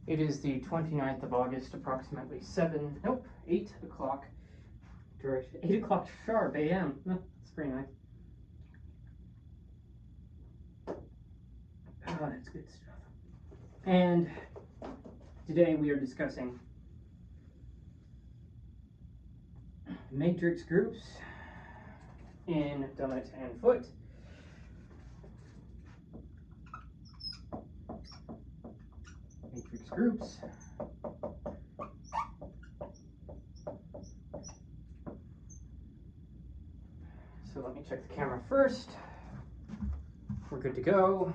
It is the 29th of August, approximately 8 o'clock. 8 o'clock sharp a.m. That's pretty nice. Oh, that's good stuff. And today we are discussing matrix groups in Dummett and Foote. Matrix groups. So let me check the camera first. We're good to go.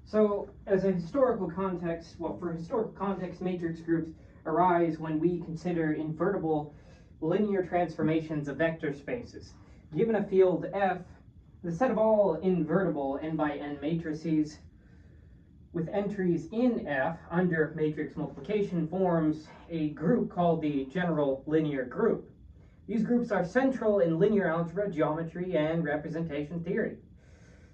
So as a historical context, for historical context, matrix groups arise when we consider invertible linear transformations of vector spaces. Given a field F, the set of all invertible n by n matrices with entries in F under matrix multiplication forms a group called the general linear group. These groups are central in linear algebra, geometry, and representation theory.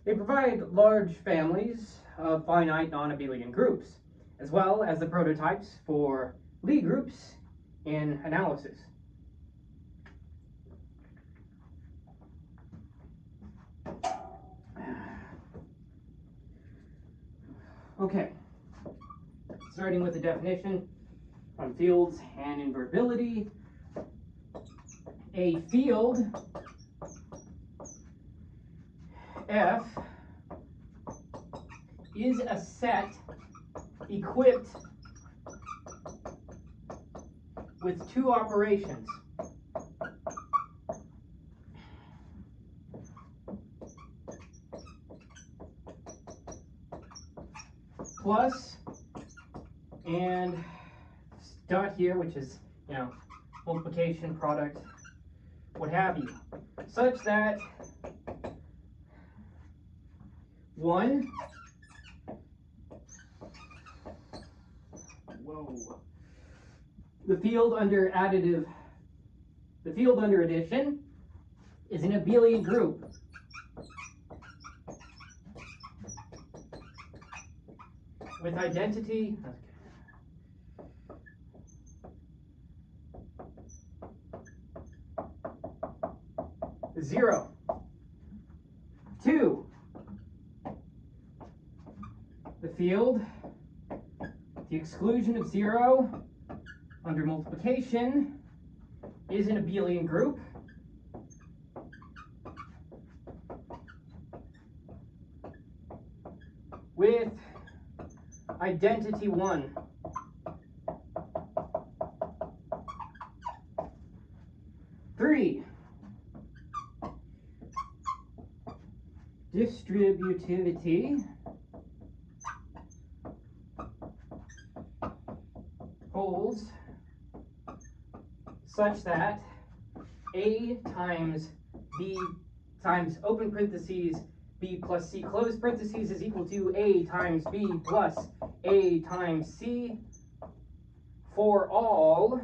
They provide large families of finite non-abelian groups, as well as the prototypes for Lie groups in analysis. Okay, starting with the definition on fields and invertibility. A field F is a set equipped with two operations. Plus and dot here, which is, multiplication, product, what have you, such that the field under addition is an abelian group. With identity, 0. 2. The field, with the exclusion of 0 under multiplication, is an abelian group. With identity 1. Three, distributivity holds such that A times B times open parentheses B plus C close parentheses is equal to A times B plus A times C for all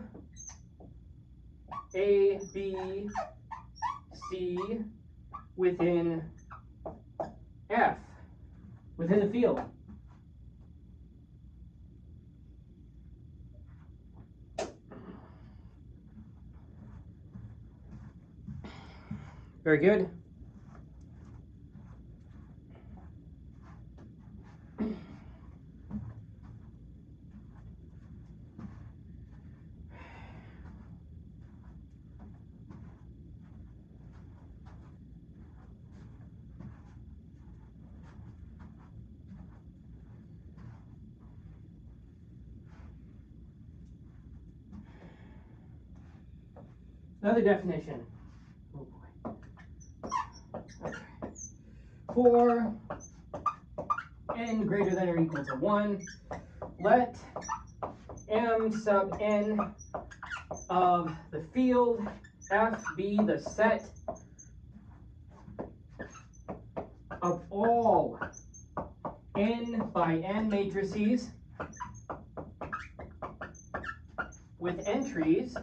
A, B, C within F, within the field. Very good. Another definition. Oh boy. Okay. For n greater than or equal to 1, let m sub n of the field F be the set of all n by n matrices with entries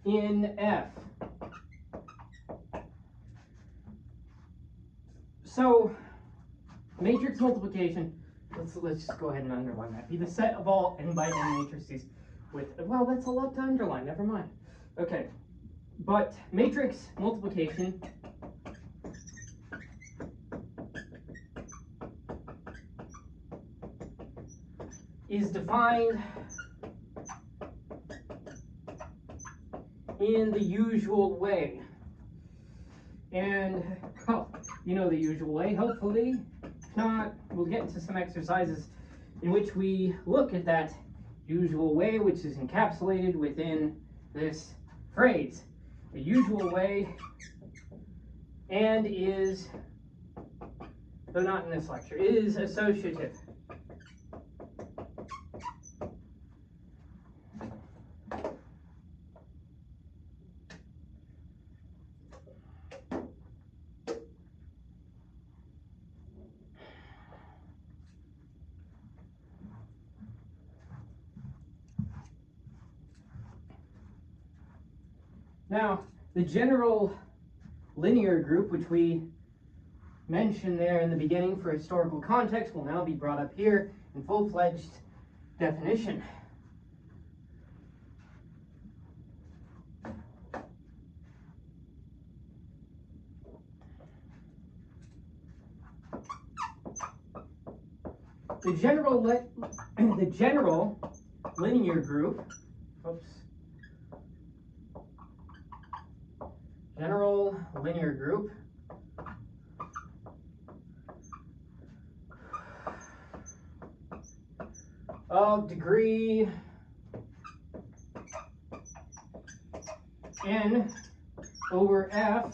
in F. So matrix multiplication let's just go ahead and underline that. Be the set of all n by n matrices with, well, that's a lot to underline, never mind. Okay, but matrix multiplication is defined in the usual way. And, well, you know the usual way, hopefully. If not, we'll get into some exercises in which we look at that usual way, which is encapsulated within this phrase. The usual way, and is, though not in this lecture, is associative. Now, the general linear group, which we mentioned there in the beginning for historical context, will now be brought up here in full-fledged definition. The general linear group, general linear group of degree n over f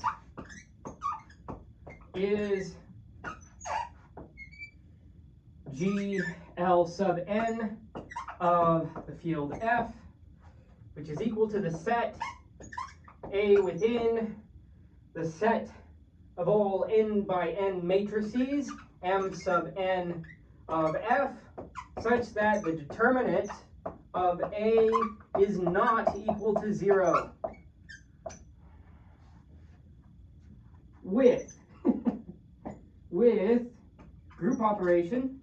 is GL sub n of the field F, which is equal to the set A within the set of all n by n matrices, M sub n of F, such that the determinant of A is not equal to 0. With group operation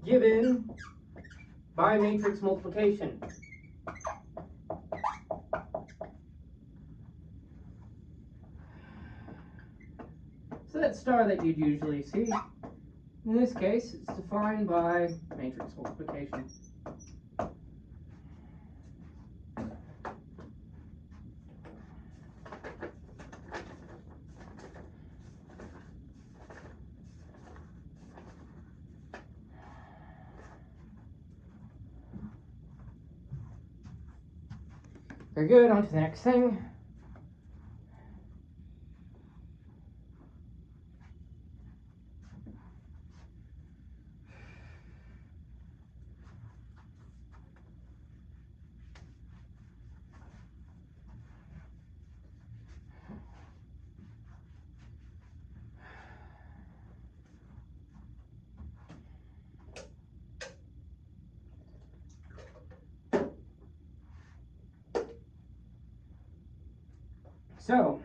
given by matrix multiplication. So that star that you'd usually see, in this case, it's defined by matrix multiplication. Very good, on to the next thing. So,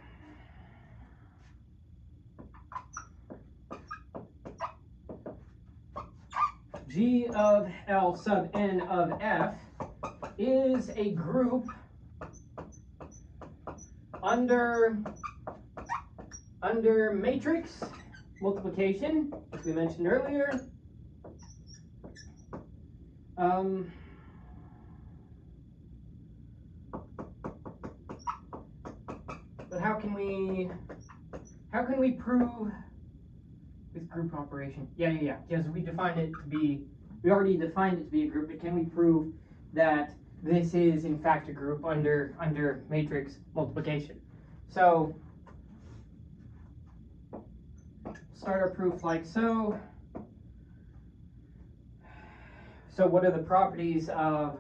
G of L sub n of F is a group under matrix multiplication, as we mentioned earlier. But how can we prove with group operation? Yeah. Because we already defined it to be a group, but can we prove that this is in fact a group under matrix multiplication? So start our proof like so. So what are the properties of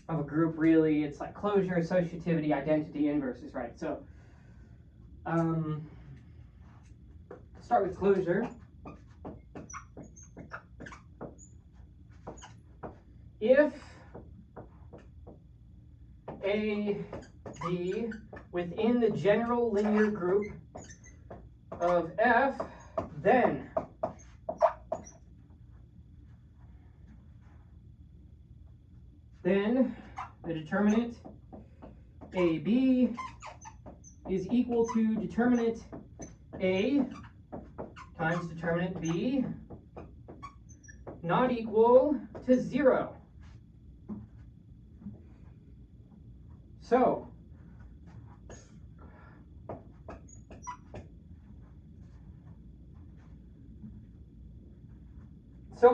a group really? It's like closure, associativity, identity, inverses, right? So start with closure. If A be within the general linear group of F, then the determinant AB is equal to determinant A times determinant B, not equal to 0. So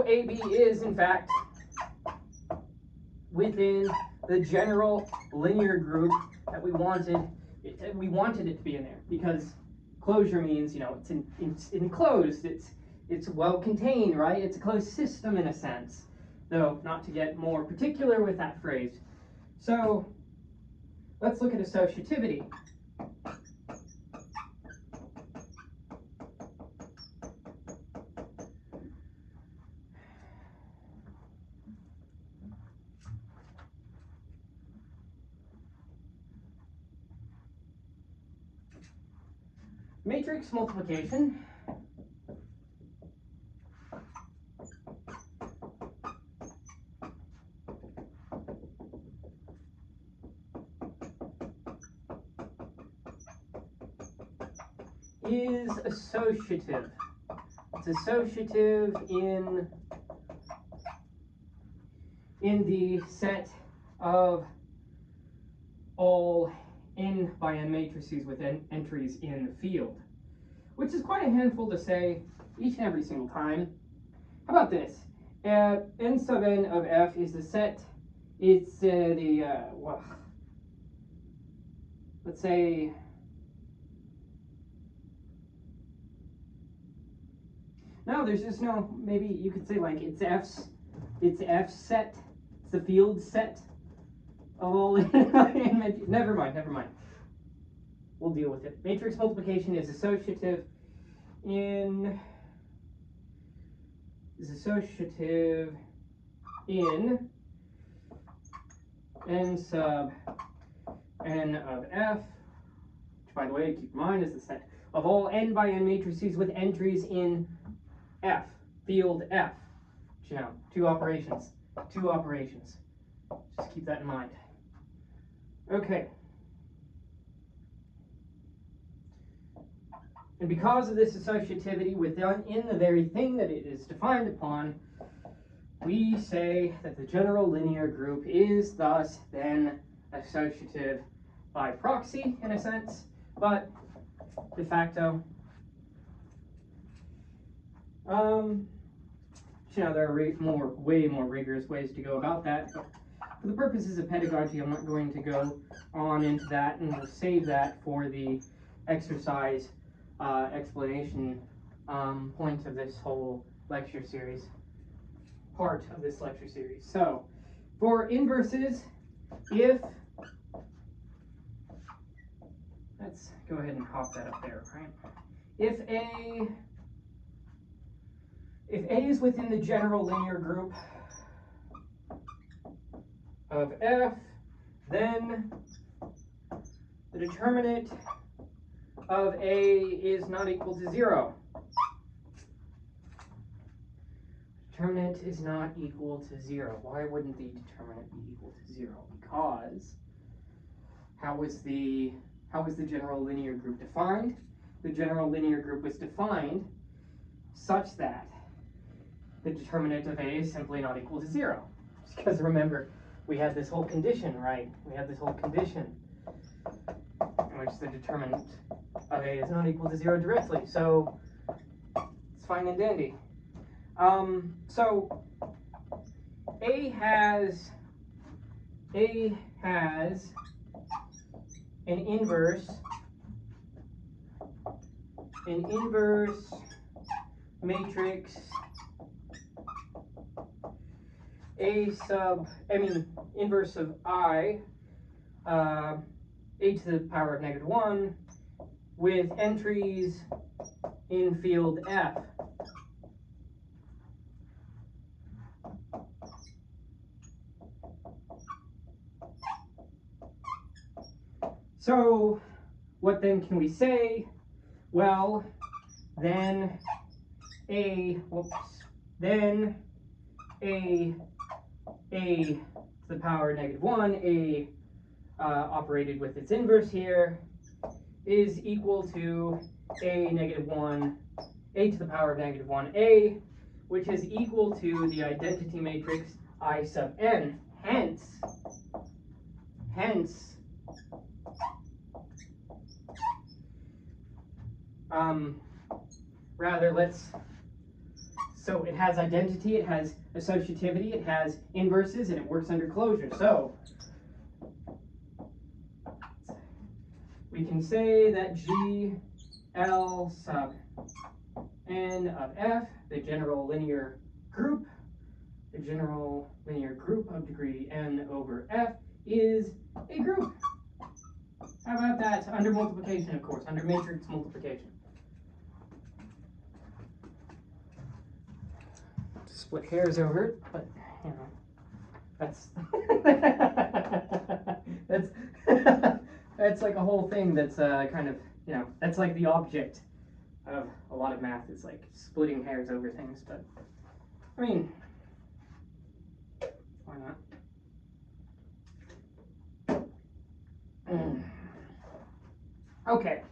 AB is in fact within the general linear group that we wanted it to be in there, because closure means, you know, it's enclosed, it's well contained, right? It's a closed system in a sense, though not to get more particular with that phrase. So let's look at associativity. Matrix multiplication is associative. It's associative in the set of all n by n matrices with entries in the field, which is quite a handful to say each and every single time. How about this? N sub n of F is the set, it's well, let's say, no, there's just no, maybe you could say like it's F set, it's the field set of all never mind. We'll deal with it. Matrix multiplication is associative in n sub n of F, which by the way, keep in mind is the set of all n by n matrices with entries in F, field F. You know, two operations. Just keep that in mind. Okay. And because of this associativity within the very thing that it is defined upon, we say that the general linear group is thus then associative by proxy, in a sense, but de facto. You know, there are way more rigorous ways to go about that, but for the purposes of pedagogy, I'm not going to go on into that, and we'll save that for the exercise explanation point of this whole lecture series, part of this lecture series. So, for inverses, if, let's go ahead and hop that up there, right? If A is within the general linear group of F, then the determinant of A is not equal to 0. Determinant is not equal to 0. Why wouldn't the determinant be equal to 0? Because how was the general linear group defined? The general linear group was defined such that the determinant of A is simply not equal to 0. Just because remember, we had this whole condition, right? We had this whole condition in which the determinant of A is not equal to 0 directly. So it's fine and dandy. So A has an inverse matrix inverse of I, a to the power of -1 with entries in field F. So what then can we say? Well, then a to the power -1, operated with its inverse here, is equal to a to the power of -1a, which is equal to the identity matrix I sub n. Hence, so it has identity, it has associativity, it has inverses, and it works under closure. So we can say that GL sub n of f, the general linear group of degree n over f, is a group. How about that? Under multiplication, of course, under matrix multiplication. Split hairs over it, but you know, that's that's like a whole thing that's kind of, you know, that's like the object of a lot of math. It's like splitting hairs over things, but I mean, why not? Okay.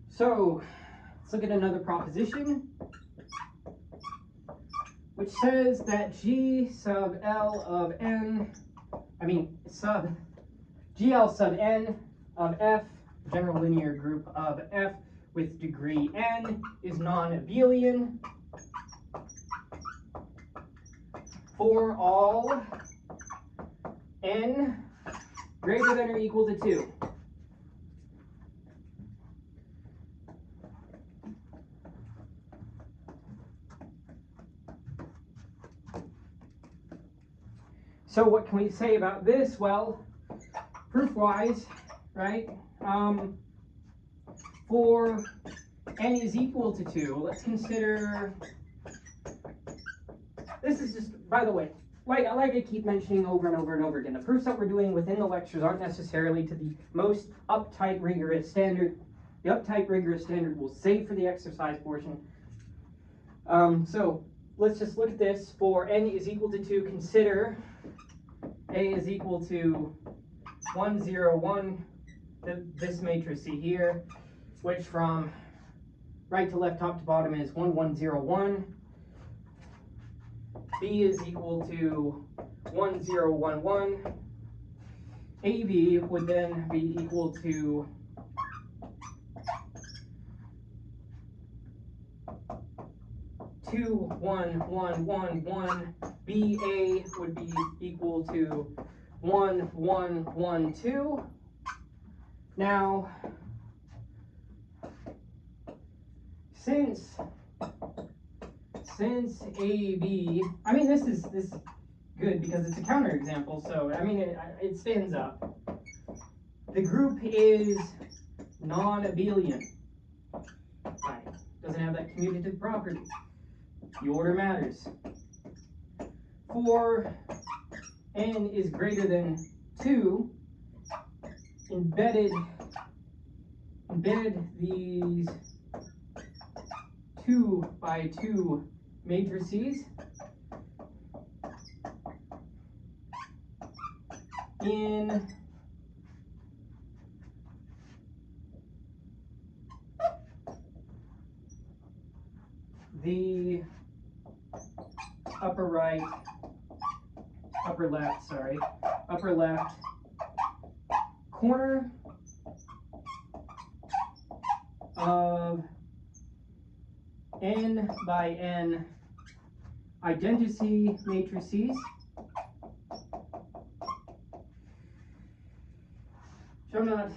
So let's look at another proposition, which says that G sub L of n, GL sub n of f, general linear group of f with degree n, is non-abelian for all n greater than or equal to 2. So what can we say about this? Well, proof-wise, right, for n is equal to 2, let's consider, this is just, by the way, like I keep mentioning over and over and over again, the proofs that we're doing within the lectures aren't necessarily to the most uptight, rigorous standard. The uptight, rigorous standard we'll save for the exercise portion. So let's just look at this. For n is equal to 2, consider a is equal to 1, 0, 1, this matrix here, which from right to left, top to bottom is 1, 1, 0, 1. B is equal to 1, 0, 1, 1. AB would then be equal to 2, 1, 1, 1, 1. BA would be equal to 1, 1, 1, 2. Now, since AB, I mean, this is good because it's a counterexample, so I mean it stands up. The group is non-abelian. Right. Doesn't have that commutative property. The order matters. For n is greater than 2, embed these 2 by 2 matrices in the upper left corner of n by n identity matrices, which I'm not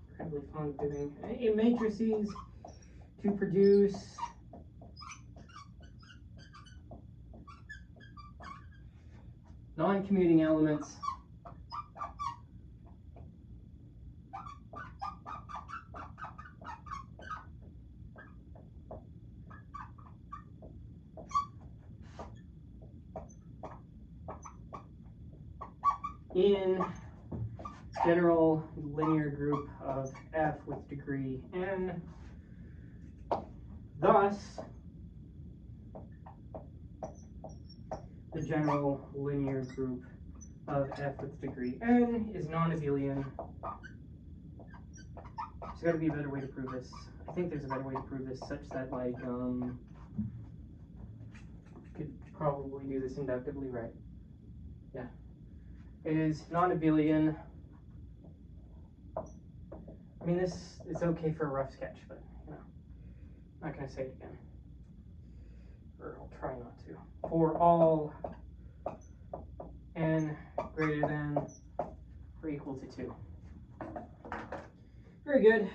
incredibly fond of doing, matrices to produce non-commuting elements in general linear group of F with degree n. Thus, the general linear group of F with degree n is non-abelian. There's got to be a better way to prove this. I think there's a better way to prove this, such that like could probably do this inductively, right? Yeah, it is non-abelian. I mean, this is okay for a rough sketch, but you know, I'm not going to say it again, or I'll try not to. For all n greater than or equal to 2. Very good.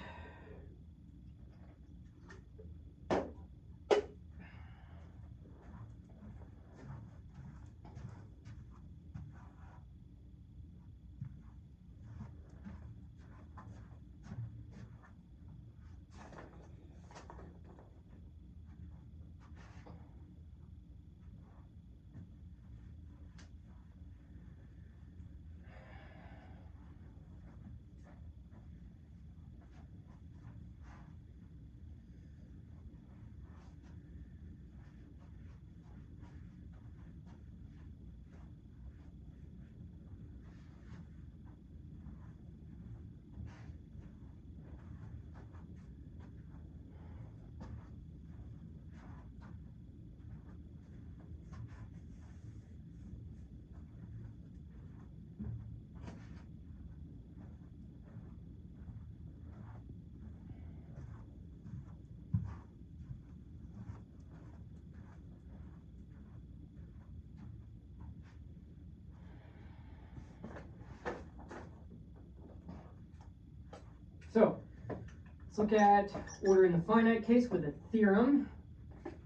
So let's look at order in the finite case with a theorem.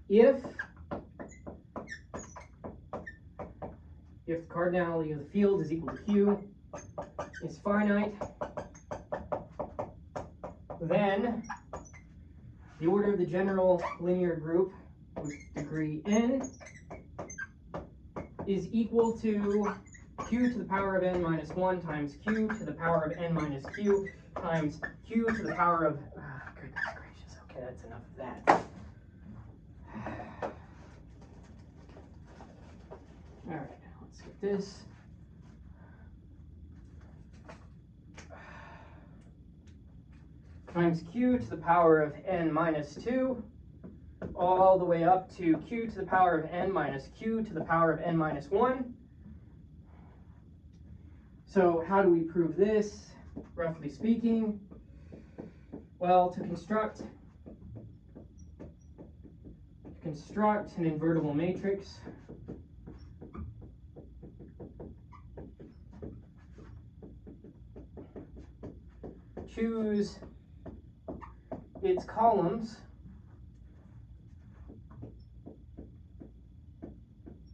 If the cardinality of the field is equal to Q, is finite, then the order of the general linear group with degree n is equal to q to the power of n minus 1 times q to the power of n minus q times q to the power of... goodness gracious, okay, that's enough of that. All right, let's get this. Times q to the power of n minus 2, all the way up to q to the power of n minus q to the power of n minus 1. So how do we prove this, roughly speaking? Well, to construct an invertible matrix, choose its columns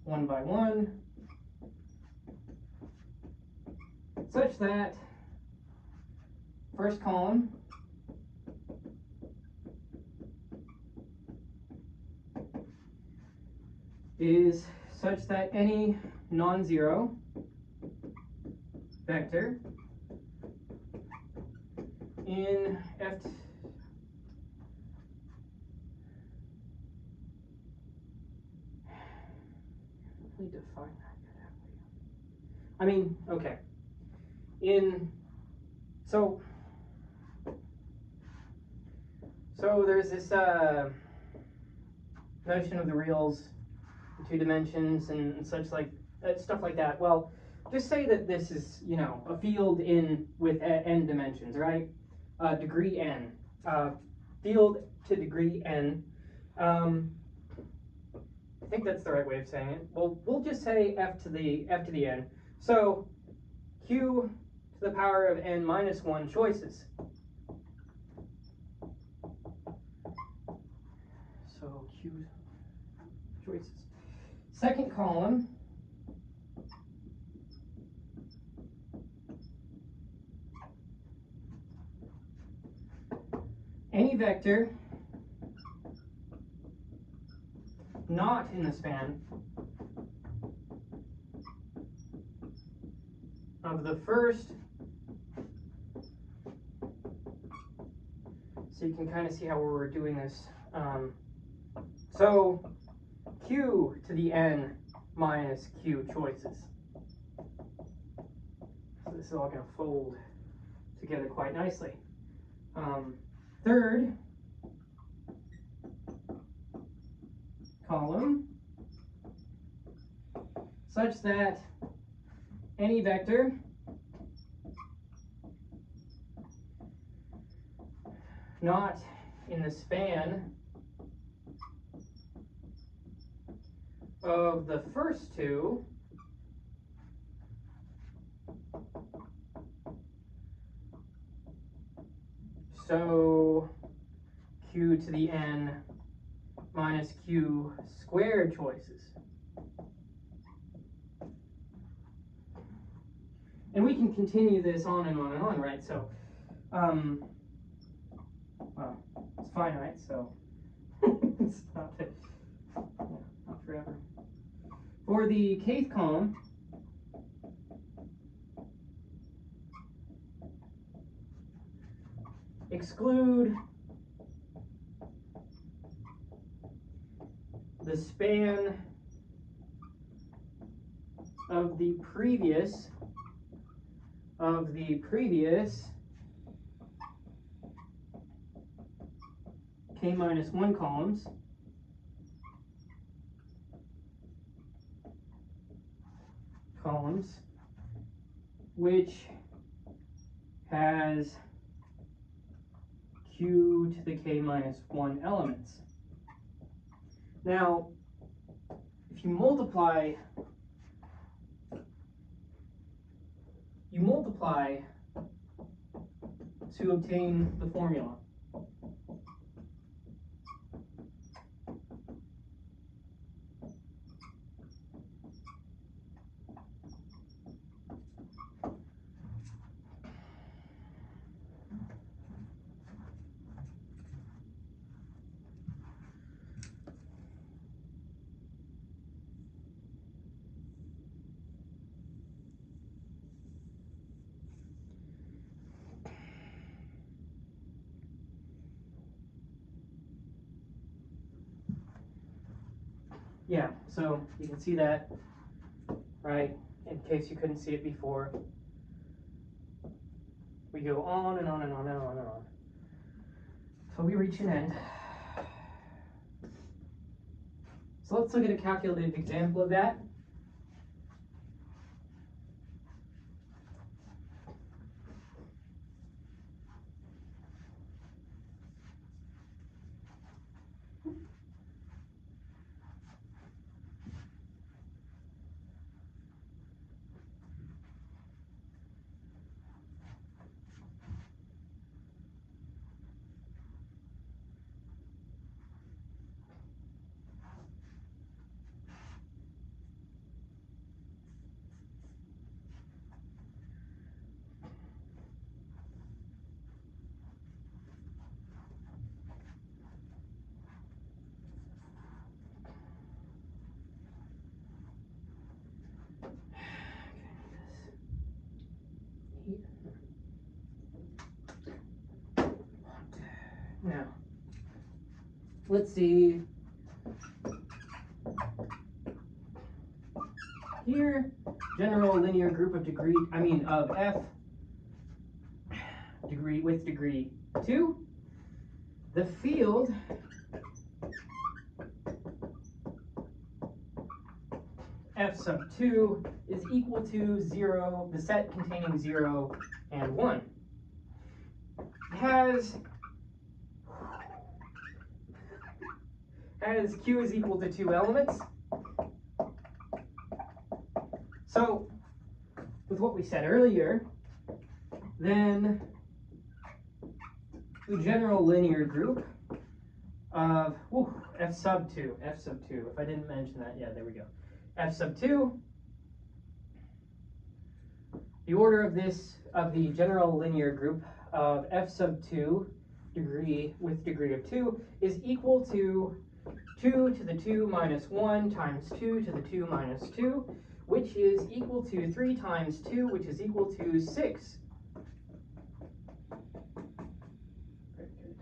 one by one, such that first column is such that any non-zero vector in F really define that good, have we? I mean, okay. So there's this notion of the reals, the 2 dimensions, and such like stuff like that. Well, just say that this is, you know, a field in with n dimensions, right? Degree n, field to degree n. I think that's the right way of saying it. Well, we'll just say f to the n. So q to the power of n minus 1 choices. so Q choices. Second column, any vector not in the span of the first, so you can kind of see how we're doing this. So Q to the n minus Q choices. So this is all going to fold together quite nicely. Third column, such that any vector not in the span of the first two so Q to the n minus Q squared choices. And we can continue this on and on and on, right? So, well, it's finite, so it's not forever. For the kth column, exclude the span of the previous k minus 1 columns which has Q to the k minus 1 elements. Now, if you multiply to obtain the formula. Yeah, so you can see that, right, in case you couldn't see it before. We go on and on and on and on and on until we reach an end. So let's look at a calculated example of that. Now, let's see. Here, general linear group of f degree with degree 2. The field f sub 2 is equal to 0, the set containing 0 and 1. Has Q is equal to 2 elements. So, with what we said earlier, then the general linear group of f sub 2. If I didn't mention that, yeah, there we go. F sub 2. The order of the general linear group of f sub 2 with degree of 2 is equal to 2 to the 2 minus 1 times 2 to the 2 minus 2, which is equal to 3 times 2, which is equal to 6. Very good.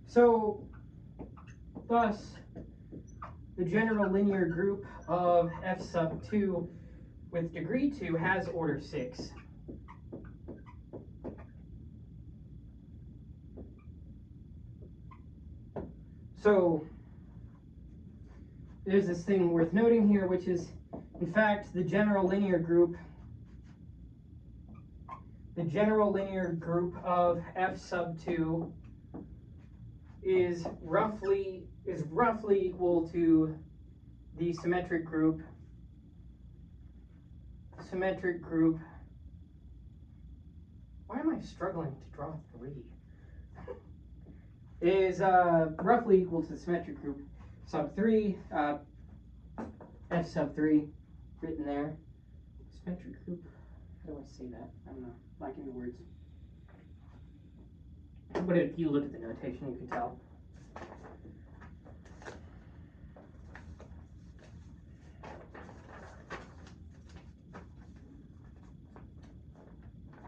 So, thus, the general linear group of f sub 2 with degree 2 has order 6. So, there's this thing worth noting here, which is, in fact, the general linear group of f sub 2 is roughly equal to the symmetric group why am I struggling to draw 3? Is roughly equal to the symmetric group sub 3, f sub 3, written there. Symmetric group, how do I say that? I don't know, lacking the words. But if you look at the notation, you can tell.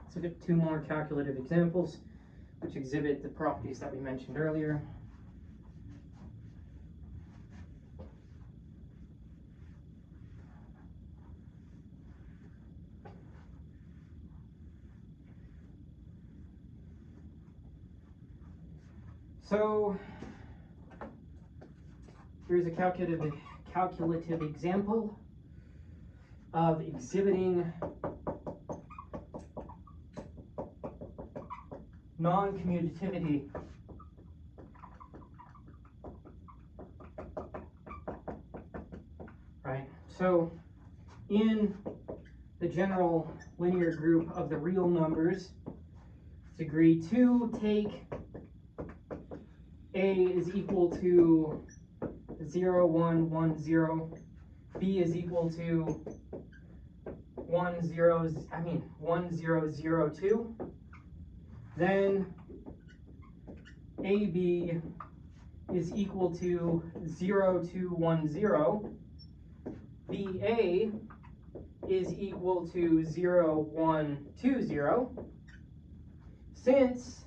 Let's look at 2 more calculative examples which exhibit the properties that we mentioned earlier. So here's a calculative example of exhibiting non-commutativity. Right? So in the general linear group of the real numbers, degree 2, take A is equal to 0, 1, 1, 0. B is equal to 1, 0, 0, 2. Then AB is equal to 0, 2, 1, 0. BA is equal to 0, 1, 2, 0. Since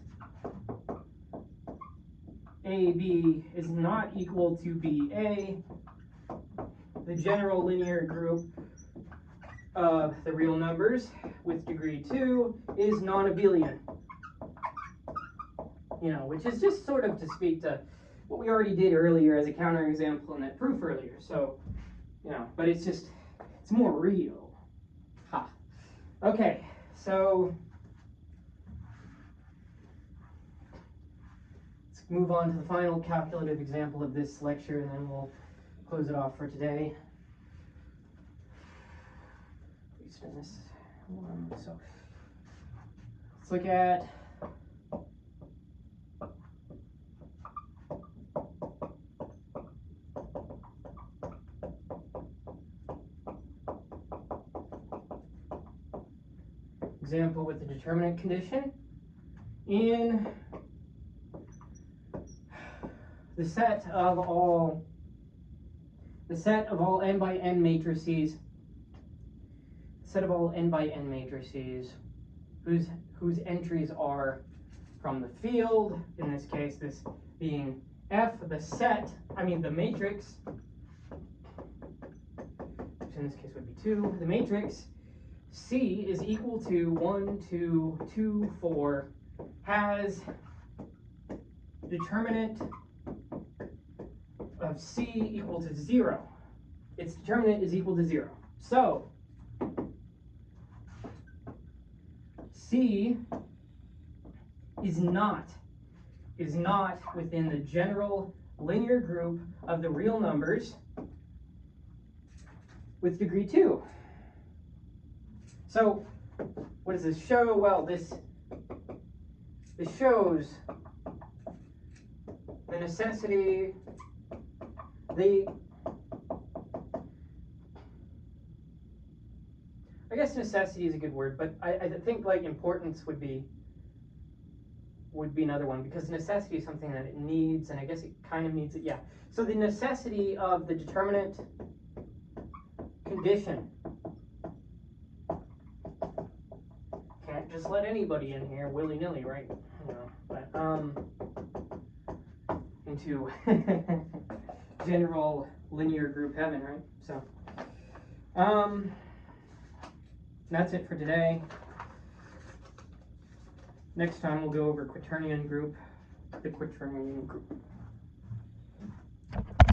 AB is not equal to BA, the general linear group of the real numbers with degree 2 is non-abelian. You know, which is just sort of to speak to what we already did earlier as a counterexample in that proof earlier. So, you know, but it's more real. Ha. Okay, so let's move on to the final calculative example of this lecture, and then we'll close it off for today. Spin this one. So let's look at example with the determinant condition. In the set of all n by n matrices, whose entries are from the field, in this case this being F, the matrix, which in this case would be 2, the matrix C is equal to 1, 2, 2, 4, has determinant of C equal to 0. Its determinant is equal to 0. So C is not within the general linear group of the real numbers with degree 2. So what does this show? Well, this shows the necessity, I guess necessity is a good word, but I think like importance would be another one, because necessity is something that it needs, and I guess it kind of needs it, yeah. So the necessity of the determinant condition. Can't just let anybody in here willy-nilly, right? You know, but into general linear group heaven, right? So that's it for today. Next time we'll go over the quaternion group.